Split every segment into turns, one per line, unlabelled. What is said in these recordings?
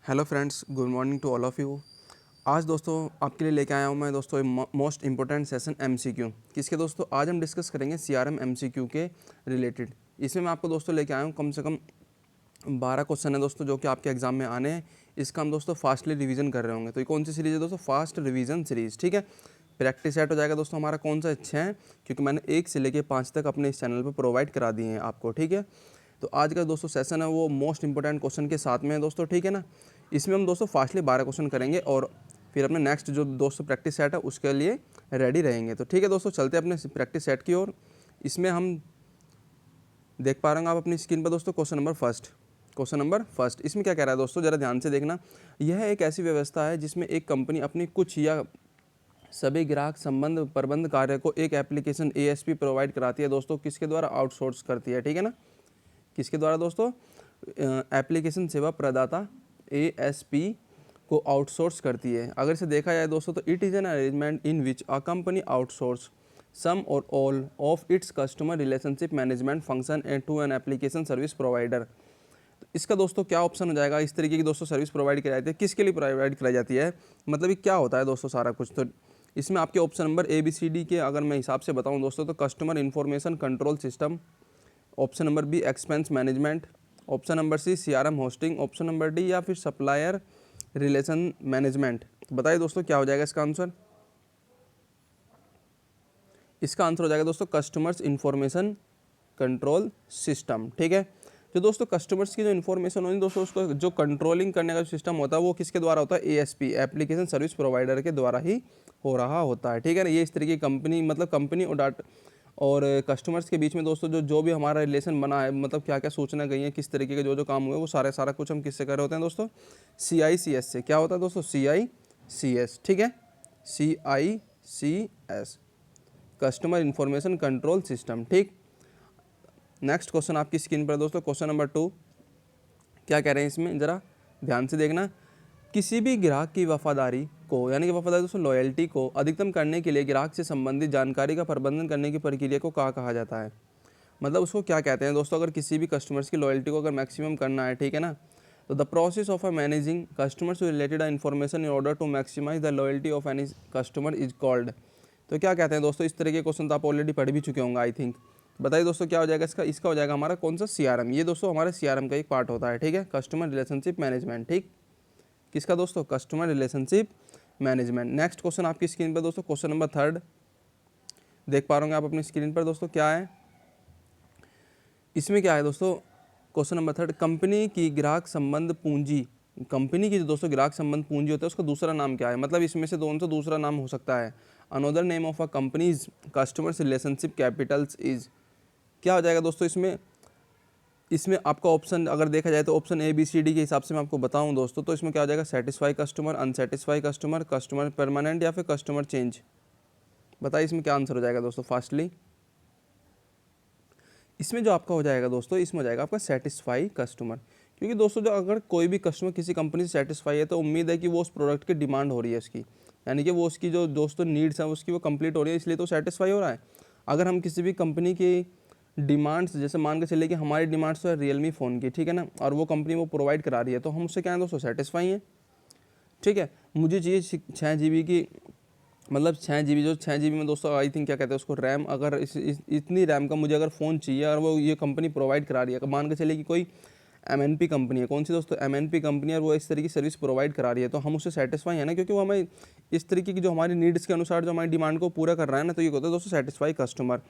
Hello friends, good morning to all of you. आज दोस्तों आपके लिए लेके आया हूँ मैं दोस्तों मोस्ट इंपॉर्टेंट सेशन एमसीक्यू। किसके दोस्तों? आज हम डिस्कस करेंगे सीआरएम एमसीक्यू के रिलेटेड। इसमें मैं आपको दोस्तों लेके आया हूँ कम से कम 12 क्वेश्चन है दोस्तों, जो कि आपके एग्जाम में आने हैं। इसका हम दोस्तों फास्टली रिवीजन कर रहे होंगे। तो ये कौन सी सीरीज़ है दोस्तों? Fast revision series. ठीक है, प्रैक्टिस सेट हो जाएगा दोस्तों हमारा कौन सा? 6 है, क्योंकि मैंने 1 से लेके 5 तक अपने इस चैनल पर प्रोवाइड करा दिए हैं आपको। ठीक है, तो आज का दोस्तों सेशन है वो मोस्ट इंपॉर्टेंट क्वेश्चन के साथ में है दोस्तों। ठीक है ना, इसमें हम दोस्तों फास्टली 12 क्वेश्चन करेंगे और फिर अपने नेक्स्ट जो दोस्तों प्रैक्टिस सेट है उसके लिए रेडी रहेंगे। तो ठीक है दोस्तों, चलते हैं अपने प्रैक्टिस सेट की ओर। इसमें हम देख पा रहे हैं आप अपनी स्क्रीन पर दोस्तों क्वेश्चन नंबर फर्स्ट। इसमें क्या कह रहा है दोस्तों, ज़रा ध्यान से देखना। यह एक ऐसी व्यवस्था है जिसमें एक कंपनी अपनी कुछ या सभी ग्राहक संबंध प्रबंध कार्य को एक एप्लीकेशन एएसपी प्रोवाइड कराती है दोस्तों। किसके द्वारा? आउटसोर्स करती है। ठीक है ना, किसके द्वारा दोस्तों? एप्लीकेशन सेवा प्रदाता एएसपी को आउटसोर्स करती है। अगर इसे देखा जाए दोस्तों तो it is an arrangement in which a company outsource some or all of its customer relationship management function and to an application service provider. तो इसका दोस्तों क्या ऑप्शन हो जाएगा? इस तरीके की दोस्तों सर्विस प्रोवाइड कराई जाती है। किसके लिए प्रोवाइड कराई जाती है, मतलब ये क्या होता है दोस्तों सारा कुछ? तो इसमें आपके ऑप्शन नंबर ABCD के अगर मैं हिसाब से बताऊं दोस्तों तो customer information control system, option number B expense management, option number C CRM hosting, option number D या फिर सप्लायर रिलेशन मैनेजमेंट। बताइए दोस्तों क्या हो जाएगा इसका आंसर? इसका आंसर हो जाएगा दोस्तों कस्टमर्स इंफॉर्मेशन कंट्रोल सिस्टम। ठीक है, जो दोस्तों कस्टमर्स की जो इन्फॉर्मेशन होगी दोस्तों, उसको जो कंट्रोलिंग करने का जो सिस्टम होता है वो किसके द्वारा होता है? एएसपी एप्लीकेशन सर्विस प्रोवाइडर के द्वारा ही हो रहा होता है। ठीक है ना, ये इस तरीके की कंपनी, मतलब कंपनी और डाटा और कस्टमर्स के बीच में दोस्तों जो भी हमारा रिलेशन बना है, मतलब क्या क्या सूचना गई है, किस तरीके के जो काम हुए, वो सारा कुछ हम किससे कर रहे होते हैं दोस्तों? CICS से। क्या होता है दोस्तों? CICS। ठीक है, CICS customer information control system. ठीक, नेक्स्ट क्वेश्चन आपकी स्क्रीन पर दोस्तों क्वेश्चन नंबर 2। क्या कह रहे हैं इसमें, ज़रा ध्यान से देखना। किसी भी ग्राहक की वफादारी को, यानी कि वफादारी दोस्तों लॉयल्टी को अधिकतम करने के लिए ग्राहक से संबंधित जानकारी का प्रबंधन करने की प्रक्रिया को क्या कहा जाता है? मतलब उसको क्या कहते हैं दोस्तों? अगर किसी भी कस्टमर्स की लॉयल्टी को अगर मैक्सिमम करना है, ठीक है ना, तो the process of managing customers related information in order to maximise the loyalty of any customer is called. तो क्या कहते हैं दोस्तों? इस तरह के क्वेश्चन तो आप ऑलरेडी पढ़ भी चुके होंगे आई थिंक। बताइए दोस्तों क्या हो जाएगा इसका? इसका हो जाएगा हमारा कौन सा? CRM। ये दोस्तों हमारे CRM का एक पार्ट होता है। ठीक है, कस्टमर रिलेशनशिप मैनेजमेंट। ठीक, किसका दोस्तों? Customer relationship management. Next question आपकी स्क्रीन पर दोस्तों क्वेश्चन नंबर 3 देख पा रहे होंगे आप अपनी स्क्रीन पर दोस्तों। क्या है इसमें? क्या है दोस्तों? क्वेश्चन नंबर 3, कंपनी की ग्राहक संबंध पूंजी, कंपनी की जो दोस्तों ग्राहक संबंध पूंजी होता है उसका दूसरा नाम क्या है? मतलब इसमें से दोनों से दूसरा नाम हो सकता है। Another name of a companies customers relationship Capitals is. क्या हो जाएगा दोस्तों इसमें? इसमें आपका ऑप्शन अगर देखा जाए तो ऑप्शन ABCD के हिसाब से मैं आपको बताऊं दोस्तों, तो इसमें क्या हो जाएगा? Satisfy customer, unsatisfy customer, customer permanent या फिर कस्टमर चेंज। बताइए इसमें क्या आंसर हो जाएगा दोस्तों फास्टली? इसमें जो आपका हो जाएगा दोस्तों, इसमें हो जाएगा आपका सेटिस्फाई कस्टमर। क्योंकि दोस्तों जो अगर कोई भी कस्टमर किसी कंपनी से सेटिस्फाई है तो उम्मीद है कि वो उस प्रोडक्ट की डिमांड हो रही है उसकी, यानी कि वो उसकी जो दोस्तों नीड्स हैं उसकी वो कंप्लीट हो रही है, इसलिए तो सेटिस्फाई हो रहा है। अगर हम किसी भी कंपनी की डिमांड्स, जैसे मान के चले कि हमारी डिमांड्स तो है रियलमी फ़ोन की, ठीक है ना, और वो कंपनी वो प्रोवाइड करा रही है, तो हम उससे क्या है दोस्तों? सेटिस्फाई हैं। ठीक है, मुझे चाहिए 6 GB की, मतलब 6 GB, जो 6 GB में दोस्तों आई थिंक क्या कहते हैं उसको, रैम। अगर इतनी रैम का मुझे अगर फ़ोन चाहिए और वो ये कंपनी प्रोवाइड करा रही है, मान के चले कि कोई MNP कंपनी है, कौन सी दोस्तों? MNP कंपनी, और वो इस तरीके की सर्विस प्रोवाइड करा रही है, तो हम उससे सेटिस्फाई है ना, क्योंकि वो हमें इस तरीके की जो हमारी नीड्स के अनुसार जो हमारी डिमांड को पूरा कर रहा है ना, तो ये होता है दोस्तों सेटिस्फाई कस्टमर।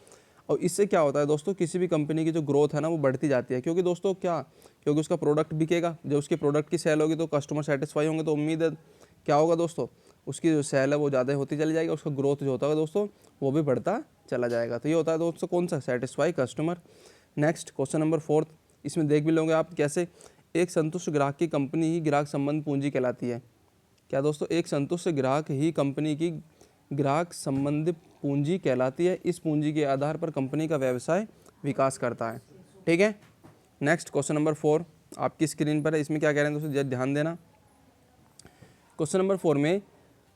और इससे क्या होता है दोस्तों? किसी भी कंपनी की जो ग्रोथ है ना वो बढ़ती जाती है, क्योंकि दोस्तों क्या, क्योंकि उसका प्रोडक्ट बिकेगा, जब उसके प्रोडक्ट की सेल होगी तो कस्टमर सेटिस्फाई होंगे, तो उम्मीद है क्या होगा दोस्तों? उसकी जो सेल है वो ज़्यादा होती चली जाएगी, उसका ग्रोथ जो होता है दोस्तों वो भी बढ़ता चला जाएगा। तो ये होता है दोस्तों कौन सा? Satisfy customer. Next question number 4, इसमें देख भी लोगे आप कैसे। एक संतुष्ट ग्राहक की कंपनी ही ग्राहक संबंध पूंजी कहलाती है। क्या दोस्तों? एक संतुष्ट ग्राहक ही कंपनी की ग्राहक संबंध पूंजी कहलाती है। इस पूंजी के आधार पर कंपनी का व्यवसाय विकास करता है। ठीक है, नेक्स्ट क्वेश्चन नंबर 4 आपकी स्क्रीन पर है। इसमें क्या कह रहे हैं दोस्तों? जरा ध्यान देना। क्वेश्चन नंबर 4 में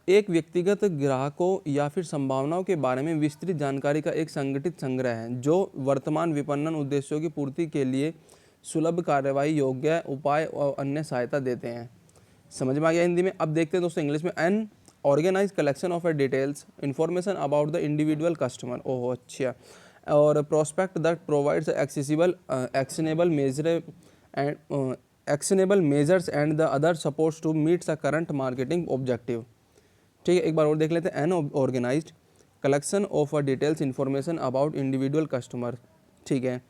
एक व्यक्तिगत ग्राहकों या फिर संभावनाओं के बारे में विस्तृत जानकारी का एक संगठित संग्रह है जो वर्तमान विपणन उद्देश्यों की पूर्ति के लिए सुलभ कार्यवाही योग्य उपाय और अन्य सहायता देते हैं। समझ में आ गया हिंदी में। अब देखते हैं दोस्तों इंग्लिश में। An organise collection of a details information about the individual customer. ओह अच्छा। Or prospect that provides accessible actionable measure and actionable measures and the other supports to meet the current marketing objective. ठीक है, एक बार और देख लेते हैं। An organised collection of a details information about individual customer. ठीक है,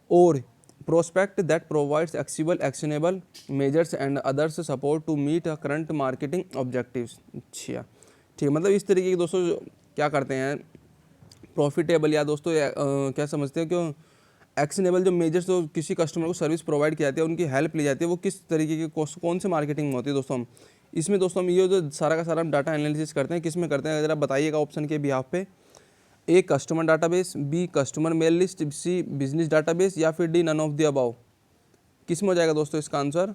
और prospect that provides actionable measures and others support to meet a current marketing objectives। अच्छा ठीक है, मतलब इस तरीके के दोस्तों क्या करते हैं, प्रॉफिटेबल या दोस्तों क्या समझते हो क्यों एक्शनेबल जो मेजर्स जो किसी कस्टमर को सर्विस प्रोवाइड की जाती है, उनकी हेल्प ली जाती है, वो किस तरीके के कौन से मार्केटिंग में होती है दोस्तों। हम इसमें दोस्तों हम ये जो सारा का सारा हम डाटा एनालिसिस करते हैं, किस में करते हैं, अगर आप बताइएगा ऑप्शन के बिहाफ पे। A customer database, B customer mail list, C business database, या फिर D none of the above. किस में हो जाएगा दोस्तों इसका आंसर?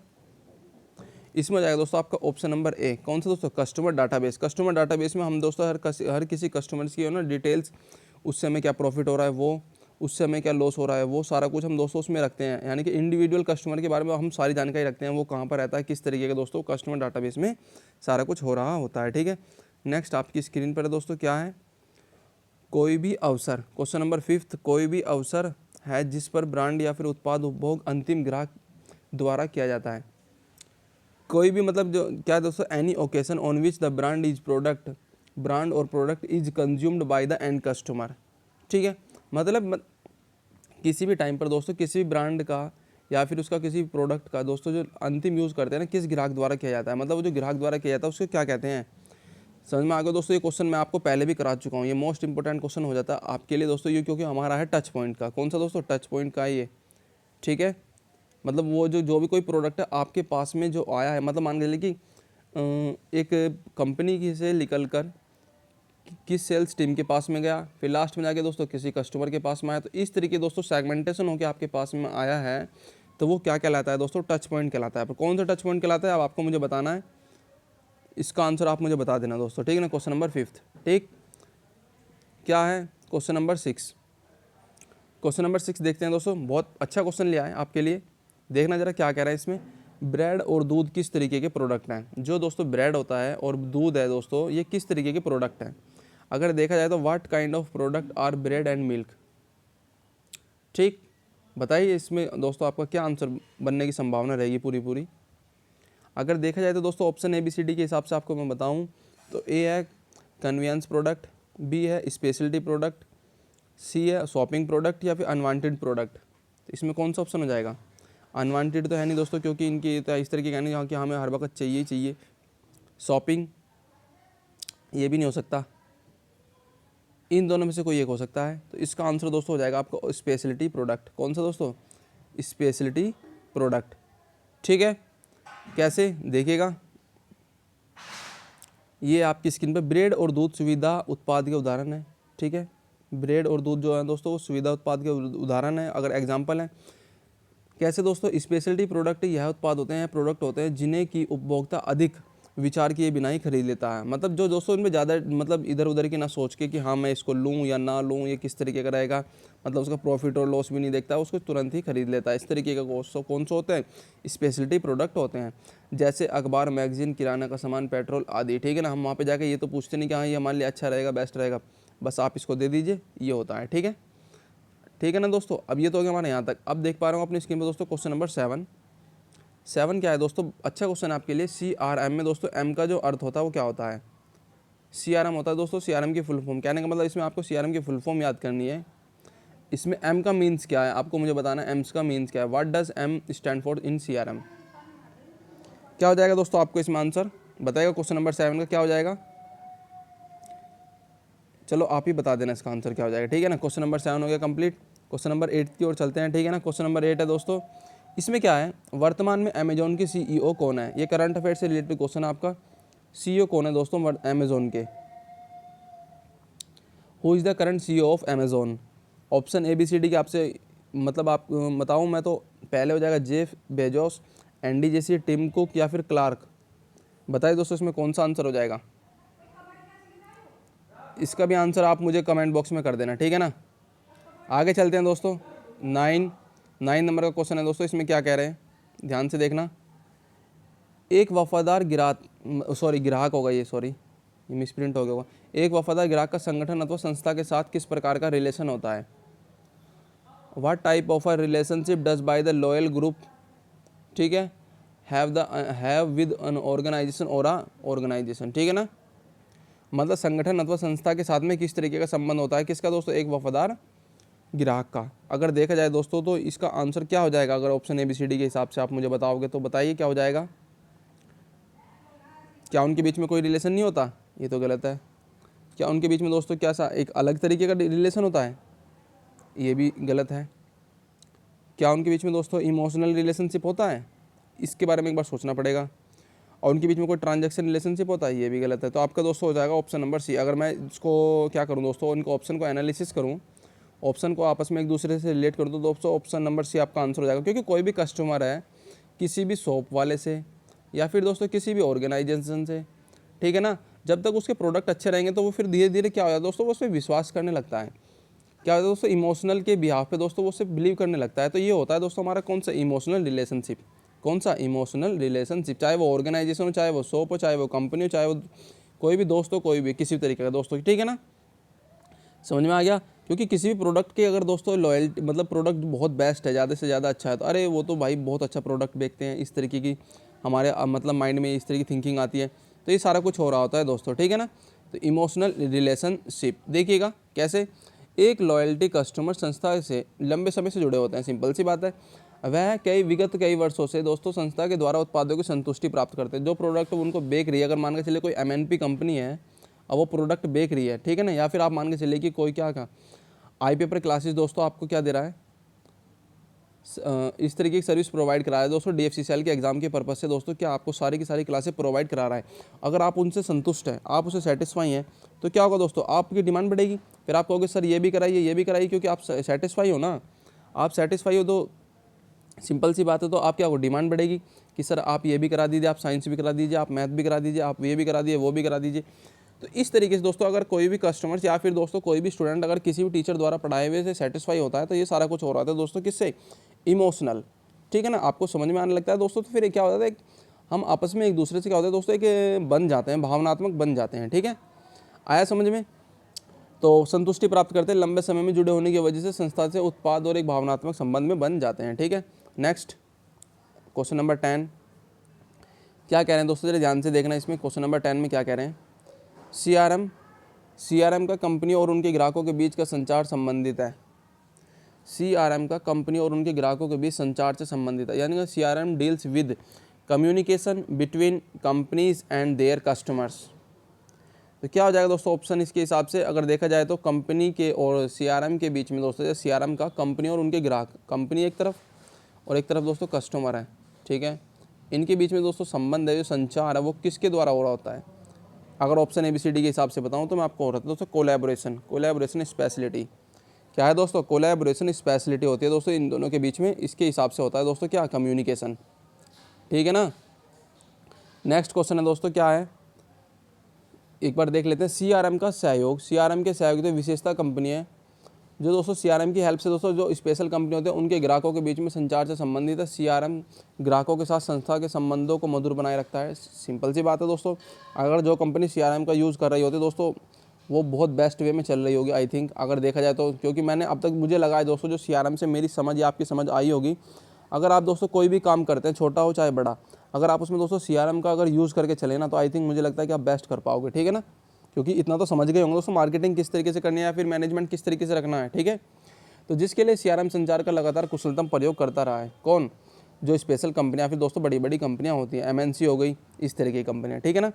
इसमें हो जाएगा दोस्तों आपका ऑप्शन नंबर ए। कौन सा दोस्तों? Customer database. कस्टमर डाटाबेस में हम दोस्तों हर किसी कस्टमर्स की है ना डिटेल्स, उससे हमें क्या प्रॉफिट हो रहा है वो, उससे हमें क्या लॉस हो रहा है वो, सारा कुछ हम दोस्तों उसमें रखते हैं। यानी कि इंडिविजुअल कस्टमर के बारे में हम सारी जानकारी रखते हैं, वो कहाँ पर रहता है, किस तरीके का दोस्तों कस्टमर डाटाबेस में सारा कुछ हो रहा होता है। ठीक है, नेक्स्ट आपकी स्क्रीन पर दोस्तों क्या है, कोई भी अवसर। क्वेश्चन नंबर 5, कोई भी अवसर है जिस पर ब्रांड या फिर उत्पाद उपभोग अंतिम ग्राहक द्वारा किया जाता है। कोई भी मतलब जो क्या है दोस्तों, any occasion on which the brand or product is consumed by the end customer. ठीक है, मतलब किसी भी टाइम पर दोस्तों किसी भी ब्रांड का या फिर उसका किसी प्रोडक्ट का दोस्तों जो अंतिम यूज़ करते हैं ना, किस ग्राहक द्वारा किया जाता है, मतलब वो जो ग्राहक द्वारा किया जाता है उसको क्या कहते हैं। समझ में आ गया दोस्तों। ये क्वेश्चन मैं आपको पहले भी करा चुका हूँ, ये मोस्ट इंपॉर्टेंट क्वेश्चन हो जाता है आपके लिए दोस्तों ये, क्योंकि हमारा है टच पॉइंट का। कौन सा दोस्तों? टच पॉइंट का ये। ठीक है, मतलब वो जो भी कोई प्रोडक्ट है आपके पास में जो आया है, मतलब मान के चलिए कि एक कंपनी की से निकल कर किस सेल्स टीम के पास में गया, फिर लास्ट में जाके दोस्तों किसी कस्टमर के पास में आया, तो इस तरीके दोस्तों सेगमेंटेशन होकर आपके पास में आया है, तो वो क्या कहलाता है दोस्तों? टच पॉइंट कहलाता है। पर कौन सा टच पॉइंट कहलाता है अब आपको मुझे बताना है, इसका आंसर आप मुझे बता देना दोस्तों। ठीक है ना, क्वेश्चन नंबर 5। ठीक, क्या है क्वेश्चन नंबर 6। क्वेश्चन नंबर 6 देखते हैं दोस्तों, बहुत अच्छा क्वेश्चन लिया है आपके लिए। देखना जरा क्या कह रहा है इसमें। ब्रेड और दूध किस तरीके के प्रोडक्ट हैं। जो दोस्तों ब्रेड होता है और दूध है दोस्तों, ये किस तरीके के प्रोडक्ट हैं। अगर देखा जाए तो what kind of product are bread and milk. ठीक, बताइए इसमें दोस्तों आपका क्या आंसर बनने की संभावना रहेगी पूरी। अगर देखा जाए तो दोस्तों ऑप्शन ABCD के हिसाब से आपको मैं बताऊं तो ए है कन्वीनियंस प्रोडक्ट, बी है स्पेशलिटी प्रोडक्ट, सी है शॉपिंग प्रोडक्ट, या फिर अनवांटेड प्रोडक्ट। तो इसमें कौन सा ऑप्शन हो जाएगा? अनवांटेड तो है नहीं दोस्तों, क्योंकि इनकी तो इस तरीके का नहीं जहाँ कि हमें हर वक्त चाहिए ही चाहिए। शॉपिंग ये भी नहीं हो सकता, इन दोनों में से कोई एक हो सकता है। तो इसका आंसर दोस्तों हो जाएगा आपको स्पेशलिटी प्रोडक्ट। कौन सा दोस्तों? Speciality product. ठीक है, कैसे देखिएगा, ये आपकी स्क्रीन पर ब्रेड और दूध सुविधा उत्पाद के उदाहरण है। ठीक है, ब्रेड और दूध जो है दोस्तों वो सुविधा उत्पाद के उदाहरण है, अगर एग्जांपल है। कैसे दोस्तों? स्पेशलिटी प्रोडक्ट यह उत्पाद होते हैं, प्रोडक्ट होते हैं जिन्हें की उपभोक्ता अधिक विचार किए बिना ही खरीद लेता है। मतलब जो दोस्तों इनमें ज़्यादा मतलब इधर उधर की ना सोच के कि हाँ मैं इसको लूँ या ना लूँ, ये किस तरीके का रहेगा, मतलब उसका प्रॉफिट और लॉस भी नहीं देखता, उसको तुरंत ही खरीद लेता है। इस तरीके का कौन सा होते हैं? स्पेशलिटी प्रोडक्ट होते हैं। जैसे अखबार, मैगजीन, किराना का सामान, पेट्रोल आदि। ठीक है ना, हम वहाँ पर जाकर ये तो पूछते नहीं कि हाँ ये हमारे लिए अच्छा रहेगा, बेस्ट रहेगा, बस आप इसको दे दीजिए, ये होता है। ठीक है ना दोस्तों। अब ये तो हो गया हमारे यहाँ तक। अब देख पा रहा हूँ अपनी स्क्रीन पर दोस्तों क्वेश्चन नंबर 7 क्या है दोस्तों? अच्छा क्वेश्चन है आपके लिए। CRM में दोस्तों M का जो अर्थ होता है वो क्या होता है? CRM होता है दोस्तों, CRM की फुल फॉर्म। कहने का मतलब इसमें आपको CRM की फुल फॉर्म याद करनी है। इसमें M का मीन्स क्या है आपको मुझे बताना है। M का मीन्स क्या है? What does M stand for in CRM? क्या हो जाएगा दोस्तों आपको इसमें आंसर बताएगा? क्वेश्चन नंबर 7 का क्या हो जाएगा? चलो आप ही बता देना इसका आंसर क्या हो जाएगा। ठीक है ना, क्वेश्चन नंबर 7 हो गया कंप्लीट। क्वेश्चन नंबर 8 की ओर चलते हैं। ठीक है ना, क्वेश्चन नंबर 8 है दोस्तों, इसमें क्या है, वर्तमान में अमेजोन के CEO कौन है? ये करंट अफेयर से रिलेटेड क्वेश्चन है आपका। CEO कौन है दोस्तों अमेजोन के? Who is the current CEO of Amazon? Option ABCD के आपसे मतलब आप बताऊँ मैं तो पहले हो जाएगा Jeff Bezos, Andy Jassy, Tim cook, या फिर क्लार्क। बताइए दोस्तों इसमें कौन सा आंसर हो जाएगा? इसका भी आंसर आप मुझे कमेंट बॉक्स में कर देना। ठीक है ना, आगे चलते हैं दोस्तों। 9 नंबर का क्वेश्चन है दोस्तों, इसमें क्या कह रहे हैं ध्यान से देखना। एक वफादार ग्राहक होगा ये मिसप्रिंट हो गया होगा। एक वफादार ग्राहक का संगठन अथवा संस्था के साथ किस प्रकार का रिलेशन होता है? What type of a relationship does by the loyal group, ठीक है, हैव विद एन ऑर्गेनाइजेशन और अ ऑर्गेनाइजेशन, ठीक है ना। मतलब संगठन अथवा संस्था के साथ में किस तरीके का संबंध होता है, किसका दोस्तों? एक वफादार ग्राहक का। अगर देखा जाए दोस्तों तो इसका आंसर क्या हो जाएगा? अगर ऑप्शन ABCD के हिसाब से आप मुझे बताओगे तो बताइए क्या हो जाएगा? क्या उनके बीच में कोई रिलेशन नहीं होता? ये तो गलत है। क्या उनके बीच में दोस्तों क्या सा एक अलग तरीके का रिलेशन होता है? ये भी गलत है। क्या उनके बीच में दोस्तों इमोशनल रिलेशनशिप होता है? इसके बारे में एक बार सोचना पड़ेगा। और उनके बीच में कोई ट्रांजैक्शन रिलेशनशिप होता है? ये भी गलत है। तो आपका दोस्तों हो जाएगा ऑप्शन नंबर C। अगर मैं इसको क्या करूँ दोस्तों, इनको ऑप्शन को एनालिसिस करूँ, ऑप्शन को आपस में एक दूसरे से रिलेट कर दो, तो दोस्तों ऑप्शन नंबर C आपका आंसर हो जाएगा। क्योंकि कोई भी कस्टमर है किसी भी शॉप वाले से या फिर दोस्तों किसी भी ऑर्गेनाइजेशन से, ठीक है ना, जब तक उसके प्रोडक्ट अच्छे रहेंगे तो वो फिर धीरे धीरे क्या हो जाता है दोस्तों, वो उस पर विश्वास करने लगता है। क्या होता है दोस्तों, इमोशनल के बिहाफ पे दोस्तों वो उससे बिलीव करने लगता है। तो ये होता है दोस्तों हमारा कौन सा? Emotional relationship. कौन सा? Emotional relationship. चाहे वो ऑर्गेनाइजेशन हो, चाहे वो शॉप हो, चाहे वो कंपनी हो, चाहे वो कोई भी दोस्त हो, कोई भी किसी भी तरीके का दोस्तों, ठीक है ना। समझ में आ गया? क्योंकि किसी भी प्रोडक्ट के अगर दोस्तों लॉयल्टी, मतलब प्रोडक्ट बहुत बेस्ट है, ज़्यादा से ज़्यादा अच्छा है, तो अरे वो तो भाई बहुत अच्छा प्रोडक्ट बेचते हैं, इस तरीके की हमारे मतलब माइंड में इस तरह की थिंकिंग आती है। तो ये सारा कुछ हो रहा होता है दोस्तों, ठीक है ना। तो इमोशनल रिलेशनशिप देखिएगा कैसे, एक लॉयल्टी कस्टमर संस्था से लंबे समय से जुड़े होते हैं, सिंपल सी बात है। वह कई वर्षों से दोस्तों संस्था के द्वारा उत्पादों की संतुष्टि प्राप्त करते हैं। जो प्रोडक्ट उनको बेच रही है, अगर मान के चलिए कोई MNP कंपनी है, अब वो प्रोडक्ट बेच रही है, ठीक है ना, या फिर आप मान के चलिए कि कोई क्या का आई पेपर क्लासेस दोस्तों आपको क्या दे रहा है, इस तरीके की सर्विस प्रोवाइड करा रहा है दोस्तों, DFCCL के एग्जाम के पर्पज़ से दोस्तों क्या आपको सारी की सारी क्लासेस प्रोवाइड करा रहा है। अगर आप उनसे संतुष्ट हैं, आप उससे सेटिस्फाई हैं, तो क्या होगा दोस्तों, आपकी डिमांड बढ़ेगी। फिर आप कहोगे सर ये भी कराइए, क्योंकि आप सेटिस्फाई हो ना, आप सेटिस्फाई हो तो सिंपल सी बात है, तो आप क्या हो, डिमांड बढ़ेगी कि सर आप ये भी करा दीजिए, आप साइंस भी करा दीजिए, आप मैथ भी करा दीजिए, आप ये भी करा दीजिए, वो भी करा दीजिए। तो इस तरीके से दोस्तों अगर कोई भी कस्टमर या फिर दोस्तों कोई भी स्टूडेंट अगर किसी भी टीचर द्वारा पढ़ाए हुए से सेटिस्फाई होता है, तो ये सारा कुछ हो रहा था दोस्तों किससे? इमोशनल, ठीक है ना। आपको समझ में आने लगता है दोस्तों, तो फिर क्या होता है, हम आपस में एक दूसरे से क्या होता है दोस्तों, एक बन जाते हैं, भावनात्मक बन जाते हैं, ठीक है। आया समझ में? तो संतुष्टि प्राप्त करते हैं, लंबे समय में जुड़े होने की वजह से संस्था से उत्पाद और एक भावनात्मक संबंध में बन जाते हैं, ठीक है। नेक्स्ट क्वेश्चन नंबर 10 क्या कह रहे हैं दोस्तों, जरा ध्यान से देखना। इसमें क्वेश्चन नंबर 10 में क्या कह रहे हैं, CRM का कंपनी और उनके ग्राहकों के बीच का संचार संबंधित है। CRM का कंपनी और उनके ग्राहकों के बीच संचार से संबंधित है, यानी कि CRM deals with communication between companies and their customers. तो क्या हो जाएगा दोस्तों ऑप्शन इसके हिसाब से, अगर देखा जाए तो कंपनी के और CRM के बीच में दोस्तों, CRM का कंपनी और उनके ग्राहक, कंपनी एक तरफ और एक तरफ दोस्तों कस्टमर है, ठीक है, इनके बीच में दोस्तों संबंध है, जो संचार है वो किसके द्वारा हो रहा होता है। अगर ऑप्शन ABCD के हिसाब से बताऊं तो मैं आपको हो रहा था दोस्तों कोलैबोरेशन स्पेशलिटी। क्या है दोस्तों, कोलैबोरेशन स्पेशलिटी होती है दोस्तों इन दोनों के बीच में, इसके हिसाब से होता है दोस्तों क्या, कम्युनिकेशन, ठीक है ना। नेक्स्ट क्वेश्चन है दोस्तों क्या है, एक बार देख लेते हैं। CRM का सहयोग, CRM के सहयोग तो विशेषता कंपनी है जो दोस्तों CRM की हेल्प से दोस्तों जो स्पेशल कंपनी होते हैं उनके ग्राहकों के बीच में संचार से संबंधित है। CRM ग्राहकों के साथ संस्था के संबंधों को मधुर बनाए रखता है। सिंपल सी बात है दोस्तों, अगर जो कंपनी CRM का यूज़ कर रही होती है दोस्तों, वो बहुत बेस्ट वे में चल रही होगी आई थिंक, अगर देखा जाए तो। क्योंकि मैंने अब तक मुझे लगा है दोस्तों, जो CRM से मेरी समझ या आपकी समझ आई होगी, अगर आप दोस्तों कोई भी काम करते हैं, छोटा हो चाहे बड़ा, अगर आप उसमें दोस्तों CRM का अगर यूज़ करके चले ना, तो आई थिंक मुझे लगता है कि आप बेस्ट कर पाओगे, ठीक है ना। क्योंकि इतना तो समझ गए होंगे दोस्तों, मार्केटिंग किस तरीके से करनी है या फिर मैनेजमेंट किस तरीके से रखना है, ठीक है। तो जिसके लिए CRM संचार का लगातार कुशलतम प्रयोग करता रहा है, कौन, जो स्पेशल कंपनियां, फिर दोस्तों बड़ी बड़ी कंपनियां होती हैं, MNC हो गई, इस तरह की कंपनियां, ठीक है ना।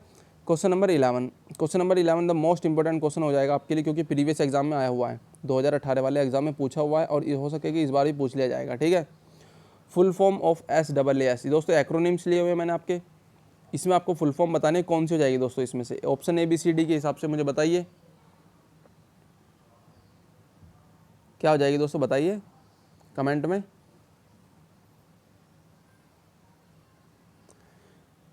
Question number 11 the most important question हो जाएगा आपके लिए, क्योंकि प्रीवियस एग्जाम में आया हुआ है, 2018 वाले एग्जाम में पूछा हुआ है, और ये हो सके कि इस बार भी पूछ लिया जाएगा, ठीक है। फुल फॉर्म ऑफ SAAS दोस्तों एक्रोनिम्स लिए हुए हैं मैंने आपके, इसमें आपको फुल फॉर्म बताने कौन सी हो जाएगी दोस्तों, इसमें से ऑप्शन ABCD के हिसाब से मुझे बताइए क्या हो जाएगी दोस्तों, बताइए कमेंट में।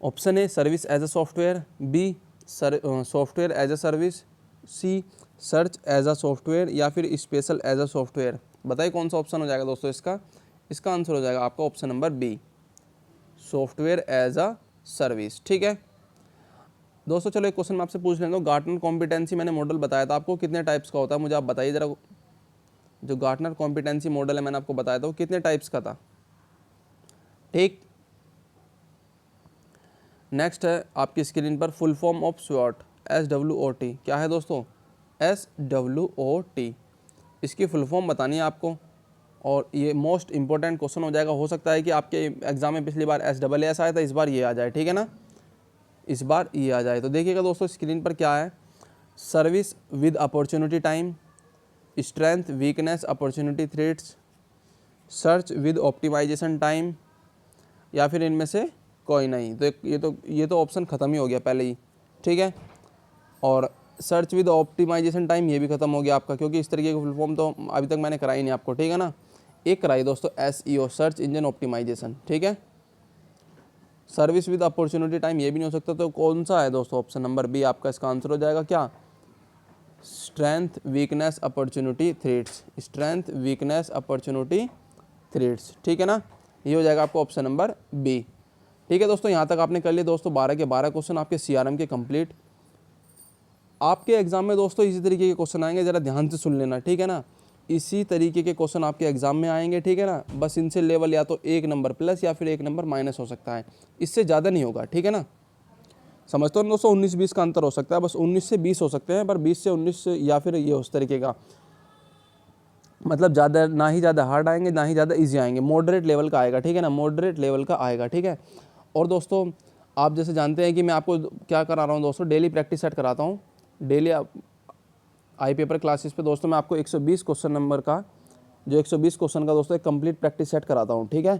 Option A service as a software, B software as a service, C search as a software, या फिर स्पेशल एज अ सॉफ्टवेयर। बताइए कौन सा ऑप्शन हो जाएगा दोस्तों इसका आंसर हो जाएगा आपका option number B, software as a service. ठीक है दोस्तों, चलो एक क्वेश्चन मैं आपसे पूछ लेता हूँ। गार्टनर कॉम्पिटेंसी मैंने मॉडल बताया था आपको, कितने टाइप्स का होता है मुझे आप बताइए ज़रा। जो गार्टनर कॉम्पिटेंसी मॉडल है मैंने आपको बताया था वो कितने टाइप्स का था। ठीक, नेक्स्ट है आपकी स्क्रीन पर full form of SWOT, SWOT क्या है दोस्तों, SWOT, इसकी फुल फॉर्म बतानी है आपको और ये मोस्ट इंपॉर्टेंट क्वेश्चन हो जाएगा। हो सकता है कि आपके एग्जाम में पिछली बार SSS आया था, इस बार ये आ जाए। ठीक है ना, इस बार ये आ जाए। तो देखिएगा दोस्तों स्क्रीन पर क्या है, service with opportunity time, strength weakness opportunity threats, search with optimisation time, या फिर इनमें से कोई नहीं। तो ये तो ऑप्शन ख़त्म ही हो गया पहले ही। ठीक है, और सर्च विद ऑप्टिमाइजेशन टाइम ये भी ख़त्म हो गया आपका, क्योंकि इस तरीके की फुल फॉर्म तो अभी तक मैंने कराई नहीं आपको। ठीक है ना, एक कराई दोस्तों SEO, सर्च इंजन ऑप्टिमाइजेशन। ठीक है, सर्विस विद अपॉर्चुनिटी टाइम ये भी नहीं हो सकता, तो कौन सा है दोस्तों, ऑप्शन नंबर बी आपका इसका आंसर हो जाएगा। क्या, strength weakness opportunity threats, strength weakness opportunity threats. ठीक है ना, ये हो जाएगा आपको ऑप्शन नंबर बी। ठीक है दोस्तों, यहाँ तक आपने कर लिए दोस्तों 12 के 12 क्वेश्चन आपके CRM के कंप्लीट। आपके एग्जाम में दोस्तों इसी तरीके के क्वेश्चन आएंगे, ज़रा ध्यान से सुन लेना। ठीक है ना, इसी तरीके के क्वेश्चन आपके एग्जाम में आएंगे। ठीक है ना, बस इनसे लेवल या तो 1 नंबर प्लस या फिर 1 नंबर माइनस हो सकता है, इससे ज़्यादा नहीं होगा। ठीक है ना, समझते हो दोस्तों, 19-20 का अंतर हो सकता है, बस 19 से 20 हो सकते हैं, पर 20 से 19 या फिर ये उस तरीके का, मतलब ज़्यादा ना ही ज़्यादा हार्ड आएंगे ना ही ज़्यादा ईजी आएंगे, मॉडरेट लेवल का आएगा। ठीक है ना, मॉडरेट लेवल का आएगा। ठीक है, और दोस्तों आप जैसे जानते हैं कि मैं आपको क्या करा रहा हूँ दोस्तों, डेली प्रैक्टिस सेट कराता हूँ। डेली आई पेपर क्लासेस पे दोस्तों मैं आपको 120 क्वेश्चन नंबर का, जो 120 क्वेश्चन का दोस्तों एक कंप्लीट प्रैक्टिस सेट कराता हूँ। ठीक है,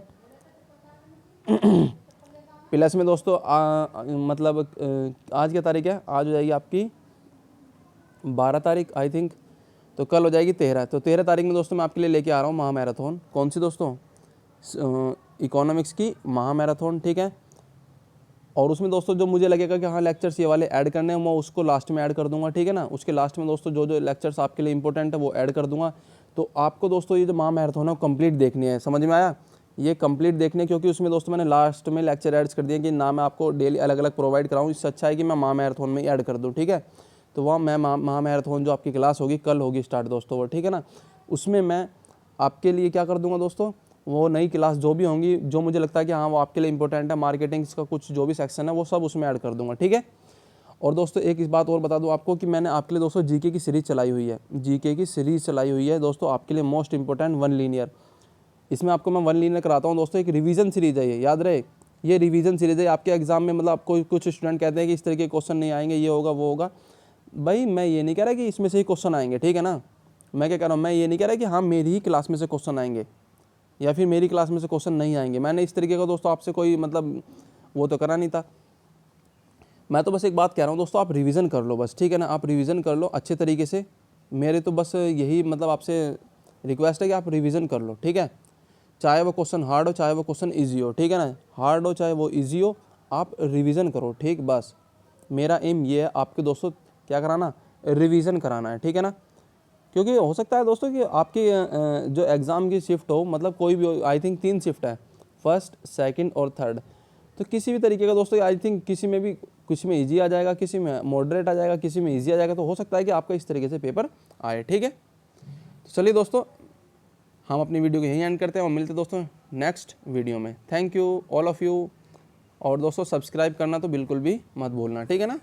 प्लस में दोस्तों मतलब आज क्या तारीख है, आज हो जाएगी आपकी 12 तारीख आई थिंक, तो कल हो जाएगी 13। तो 13 तारीख में दोस्तों मैं आपके लिए लेके आ रहा हूँ महामैराथन। कौन सी दोस्तों, इकोनॉमिक्स की महामैराथन। ठीक है, और उसमें दोस्तों जो मुझे लगेगा कि हाँ लेक्चर्स ये वाले ऐड करने हैं, मैं उसको लास्ट में ऐड कर दूंगा। ठीक है ना, उसके लास्ट में दोस्तों जो जो लेक्चर्स आपके लिए इंपॉर्टेंट है वो ऐड कर दूंगा। तो आपको दोस्तों ये जो महामैराथन है वो कंप्लीट देखनी है, समझ में आया, ये कंप्लीट देखने, क्योंकि उसमें दोस्तों मैंने लास्ट में लेक्चर ऐड कर दिए कि ना मैं आपको डेली अलग अलग प्रोवाइड कराऊँ, इससे अच्छा है कि मैं महामैराथन में ही ऐड कर दूँ। ठीक है, तो वहाँ मैं महामैराथन जो आपकी क्लास होगी कल होगी स्टार्ट दोस्तों वो। ठीक है ना, उसमें मैं आपके लिए क्या कर दूंगा दोस्तों, वो नई क्लास जो भी होंगी, जो मुझे लगता है कि हाँ वो आपके लिए इंपॉर्टेंट है, मार्केटिंग का कुछ जो भी सेक्शन है वो सब उसमें ऐड कर दूंगा। ठीक है, और दोस्तों एक इस बात और बता दूं आपको कि मैंने आपके लिए दोस्तों जीके की सीरीज चलाई हुई है, जीके की सीरीज चलाई हुई है दोस्तों आपके लिए, मोस्ट इंपॉर्टेंट वन लीनियर। इसमें आपको मैं वन लीनियर कराता हूँ दोस्तों, एक रिवीजन सीरीज है, ये याद रहे, ये रिवीजन सीरीज है आपके एग्जाम में। मतलब आपको कुछ स्टूडेंट कहते हैं कि इस तरीके के क्वेश्चन नहीं आएंगे, ये होगा वो होगा, भाई मैं ये नहीं कह रहा कि इसमें से ही क्वेश्चन आएंगे। ठीक है ना, मैं क्या कह रहा हूँ, मैं ये नहीं कह रहा कि हाँ मेरी ही क्लास में से क्वेश्चन आएंगे या फिर मेरी क्लास में से क्वेश्चन नहीं आएंगे। मैंने इस तरीके का दोस्तों आपसे कोई मतलब वो तो करा नहीं था, मैं तो बस एक बात कह रहा हूँ दोस्तों, आप रिवीजन कर लो बस। ठीक है ना, आप रिवीजन कर लो अच्छे तरीके से, मेरे तो बस यही मतलब आपसे रिक्वेस्ट है कि आप रिवीजन कर लो। ठीक है, चाहे वो क्वेश्चन हार्ड हो चाहे वो क्वेश्चन ईजी हो। ठीक है ना, हार्ड हो चाहे वो ईजी हो, आप रिवीजन करो। ठीक, बस मेरा एम ये है आपके दोस्तों क्या कराना, रिवीजन कराना है। ठीक है ना, क्योंकि हो सकता है दोस्तों कि आपकी जो एग्ज़ाम की शिफ्ट हो, मतलब कोई भी, आई थिंक 3 शिफ्ट है, फर्स्ट सेकंड और थर्ड, तो किसी भी तरीके का दोस्तों आई थिंक किसी में ईजी आ जाएगा, किसी में मॉडरेट आ जाएगा, किसी में ईजी आ जाएगा, तो हो सकता है कि आपका इस तरीके से पेपर आए। ठीक है, तो चलिए दोस्तों हम अपनी वीडियो को यहीं एंड करते हैं और मिलते हैं दोस्तों नेक्स्ट वीडियो में। Thank you all of you, और दोस्तों सब्सक्राइब करना तो बिल्कुल भी मत भूलना। ठीक है ना।